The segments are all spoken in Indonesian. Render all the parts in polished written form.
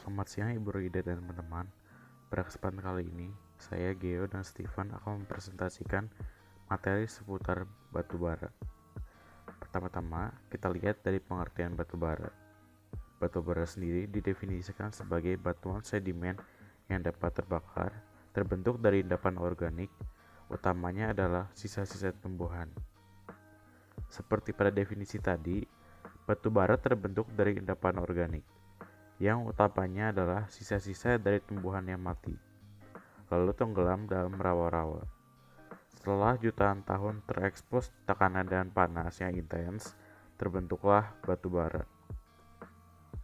Selamat siang Ibu Roida dan teman-teman. Pada kesempatan kali ini, saya Geo dan Steven akan mempresentasikan materi seputar batu bara. Pertama-tama, kita lihat dari pengertian batu bara. Batu bara sendiri didefinisikan sebagai batuan sedimen yang dapat terbakar, terbentuk dari endapan organik, utamanya adalah sisa-sisa tumbuhan. Seperti pada definisi tadi, batu bara terbentuk dari endapan organik, yang utamanya adalah sisa-sisa dari tumbuhan yang mati, lalu tenggelam dalam rawa-rawa. Setelah jutaan tahun terekspos tekanan dan panas yang intens, terbentuklah batu bara.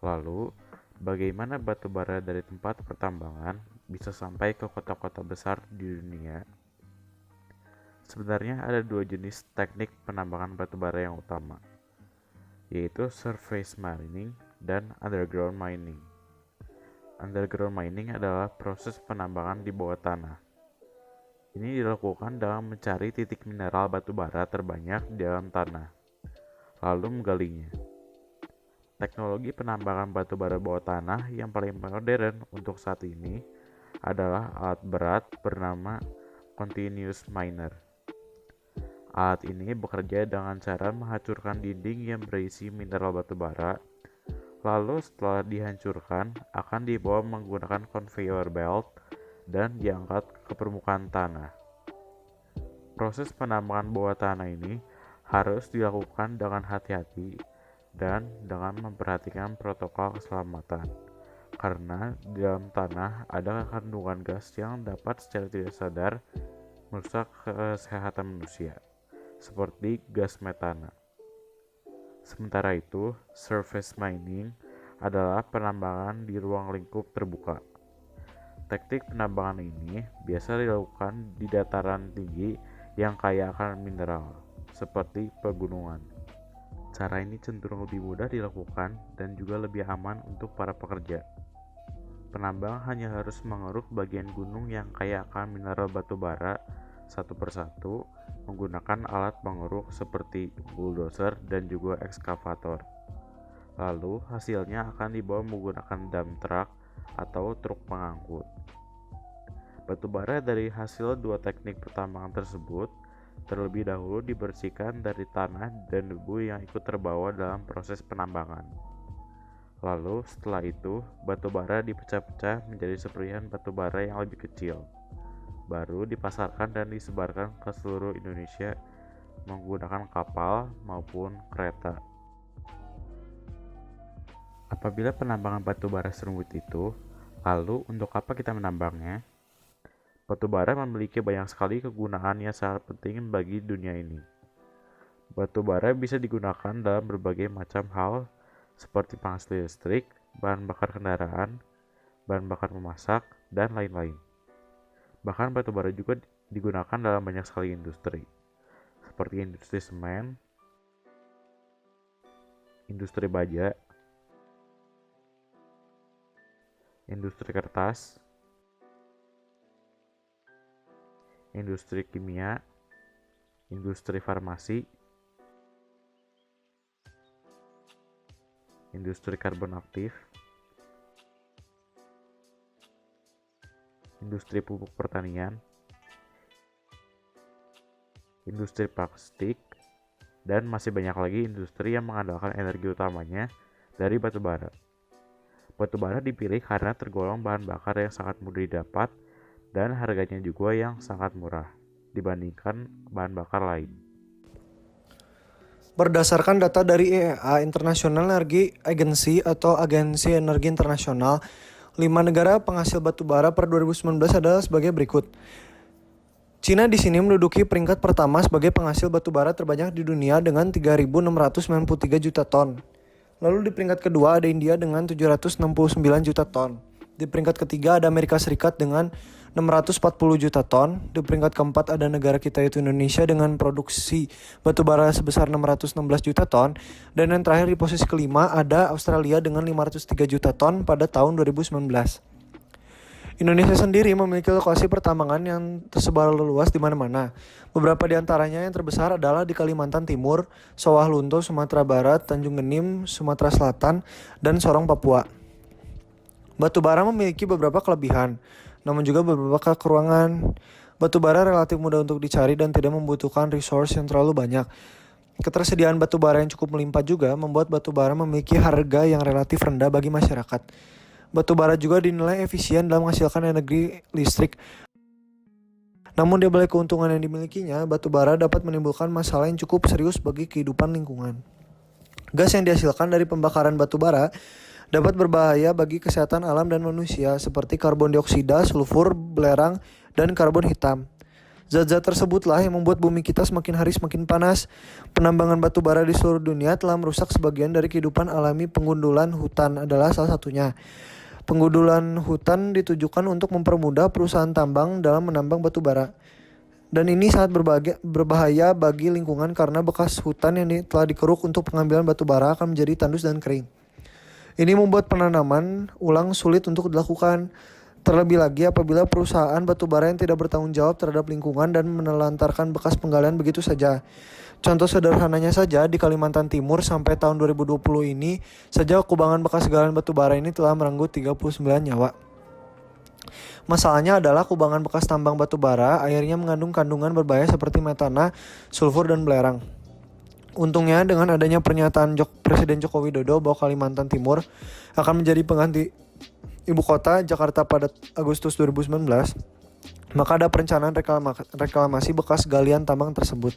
Lalu, bagaimana batu bara dari tempat pertambangan bisa sampai ke kota-kota besar di dunia? Sebenarnya ada dua jenis teknik penambangan batu bara yang utama, yaitu surface mining dan underground mining. Underground mining adalah proses penambangan di bawah tanah. Ini dilakukan dalam mencari titik mineral batu bara terbanyak di dalam tanah, lalu menggalinya. Teknologi penambangan batu bara bawah tanah yang paling modern untuk saat ini adalah alat berat bernama continuous miner. Alat ini bekerja dengan cara menghancurkan dinding yang berisi mineral batu bara. Lalu setelah dihancurkan, akan dibawa menggunakan conveyor belt dan diangkat ke permukaan tanah. Proses penambangan bawah tanah ini harus dilakukan dengan hati-hati dan dengan memperhatikan protokol keselamatan, karena di dalam tanah ada kandungan gas yang dapat secara tidak sadar merusak kesehatan manusia, seperti gas metana. Sementara itu, surface mining adalah penambangan di ruang lingkup terbuka. Teknik penambangan ini biasa dilakukan di dataran tinggi yang kaya akan mineral, seperti pegunungan. Cara ini cenderung lebih mudah dilakukan dan juga lebih aman untuk para pekerja. Penambang hanya harus mengeruk bagian gunung yang kaya akan mineral batu bara satu persatu menggunakan alat pengeruk seperti bulldozer dan juga ekskavator. Lalu hasilnya akan dibawa menggunakan dump truck atau truk pengangkut. Batu bara dari hasil dua teknik pertambangan tersebut terlebih dahulu dibersihkan dari tanah dan debu yang ikut terbawa dalam proses penambangan. Lalu setelah itu, batu bara dipecah-pecah menjadi serpihan batu bara yang lebih kecil, baru dipasarkan dan disebarkan ke seluruh Indonesia menggunakan kapal maupun kereta. Apabila penambangan batu bara serumit itu, lalu untuk apa kita menambangnya? Batu bara memiliki banyak sekali kegunaan yang sangat penting bagi dunia ini. Batu bara bisa digunakan dalam berbagai macam hal seperti penghasil listrik, bahan bakar kendaraan, bahan bakar memasak, dan lain-lain. Bahkan batu bara juga digunakan dalam banyak sekali industri, seperti industri semen, industri baja, industri kertas, industri kimia, industri farmasi, industri karbon aktif, industri pupuk pertanian, industri plastik, dan masih banyak lagi industri yang mengandalkan energi utamanya dari batu bara. Batu bara dipilih karena tergolong bahan bakar yang sangat mudah didapat dan harganya juga yang sangat murah dibandingkan bahan bakar lain. Berdasarkan data dari IEA International Energy Agency atau Agensi Energi Internasional, 5 negara penghasil batu bara per 2019 adalah sebagai berikut. Cina di sini menduduki peringkat pertama sebagai penghasil batu bara terbanyak di dunia dengan 3.693 juta ton. Lalu di peringkat kedua ada India dengan 769 juta ton. Di peringkat ketiga ada Amerika Serikat dengan 640 juta ton. Di peringkat keempat ada negara kita yaitu Indonesia dengan produksi batu bara sebesar 616 juta ton. Dan yang terakhir di posisi kelima ada Australia dengan 503 juta ton pada tahun 2019. Indonesia sendiri memiliki lokasi pertambangan yang tersebar luas di mana-mana. Beberapa di antaranya yang terbesar adalah di Kalimantan Timur, Sawah Lunto, Sumatera Barat, Tanjung Genim, Sumatera Selatan, dan Sorong, Papua. Batu bara memiliki beberapa kelebihan, namun juga beberapa kekurangan. Batu bara relatif mudah untuk dicari dan tidak membutuhkan resource yang terlalu banyak. Ketersediaan batu bara yang cukup melimpah juga membuat batu bara memiliki harga yang relatif rendah bagi masyarakat. Batu bara juga dinilai efisien dalam menghasilkan energi listrik. Namun di balik keuntungan yang dimilikinya, batu bara dapat menimbulkan masalah yang cukup serius bagi kehidupan lingkungan. Gas yang dihasilkan dari pembakaran batu bara dapat berbahaya bagi kesehatan alam dan manusia seperti karbon dioksida, sulfur, belerang, dan karbon hitam. Zat-zat tersebutlah yang membuat bumi kita semakin hari semakin panas. Penambangan batu bara di seluruh dunia telah merusak sebagian dari kehidupan alami. Pengundulan hutan adalah salah satunya. Pengundulan hutan ditujukan untuk mempermudah perusahaan tambang dalam menambang batu bara. Dan ini sangat berbahaya bagi lingkungan karena bekas hutan yang telah dikeruk untuk pengambilan batu bara akan menjadi tandus dan kering. Ini membuat penanaman ulang sulit untuk dilakukan. Terlebih lagi apabila perusahaan batubara yang tidak bertanggung jawab terhadap lingkungan dan menelantarkan bekas penggalian begitu saja. Contoh sederhananya saja, di Kalimantan Timur sampai tahun 2020 ini saja kubangan bekas galian batubara ini telah merenggut 39 nyawa. Masalahnya adalah kubangan bekas tambang batubara akhirnya mengandung kandungan berbahaya seperti metana, sulfur, dan belerang. Untungnya dengan adanya pernyataan Presiden Joko Widodo bahwa Kalimantan Timur akan menjadi pengganti ibu kota Jakarta pada Agustus 2019, maka ada perencanaan reklamasi bekas galian tambang tersebut.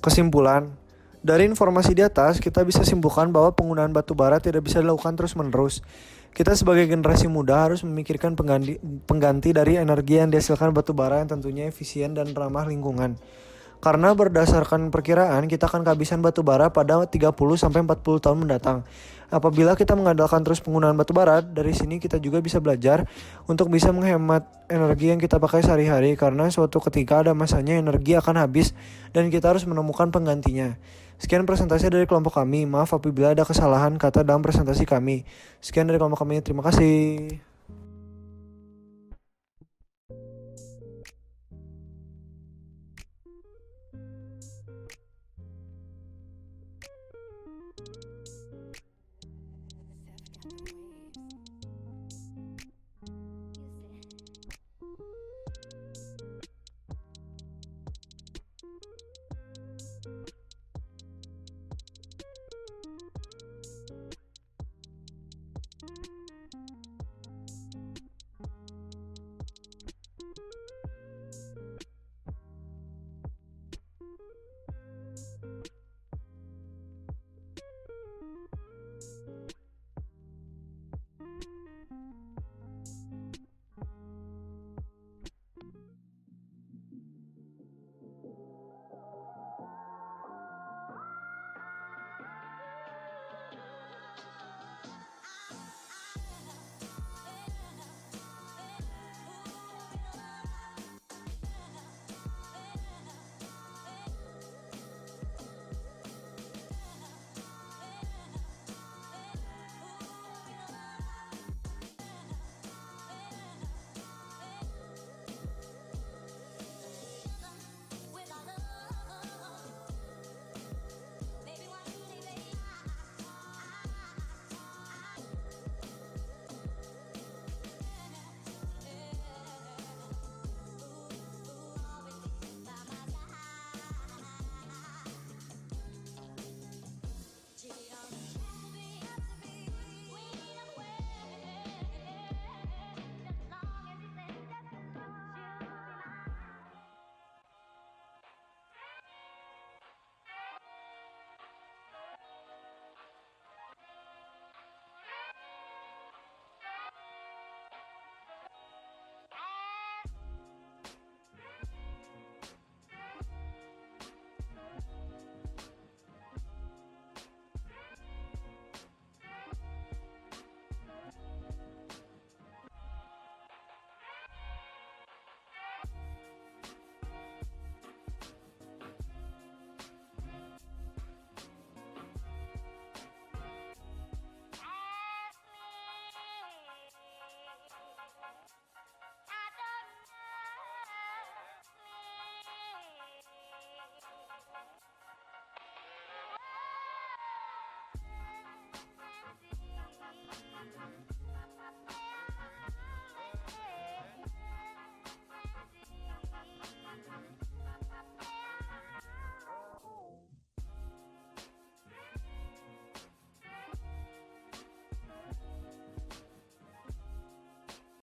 Kesimpulan, dari informasi di atas kita bisa simpulkan bahwa penggunaan batu bara tidak bisa dilakukan terus-menerus. Kita sebagai generasi muda harus memikirkan pengganti dari energi yang dihasilkan batu bara yang tentunya efisien dan ramah lingkungan. Karena berdasarkan perkiraan kita akan kehabisan batu bara pada 30-40 tahun mendatang. Apabila kita mengandalkan terus penggunaan batu bara, dari sini kita juga bisa belajar untuk bisa menghemat energi yang kita pakai sehari-hari karena suatu ketika ada masanya energi akan habis dan kita harus menemukan penggantinya. Sekian presentasi dari kelompok kami. Maaf apabila ada kesalahan kata dalam presentasi kami. Sekian dari kelompok kami. Terima kasih. Self-got the way.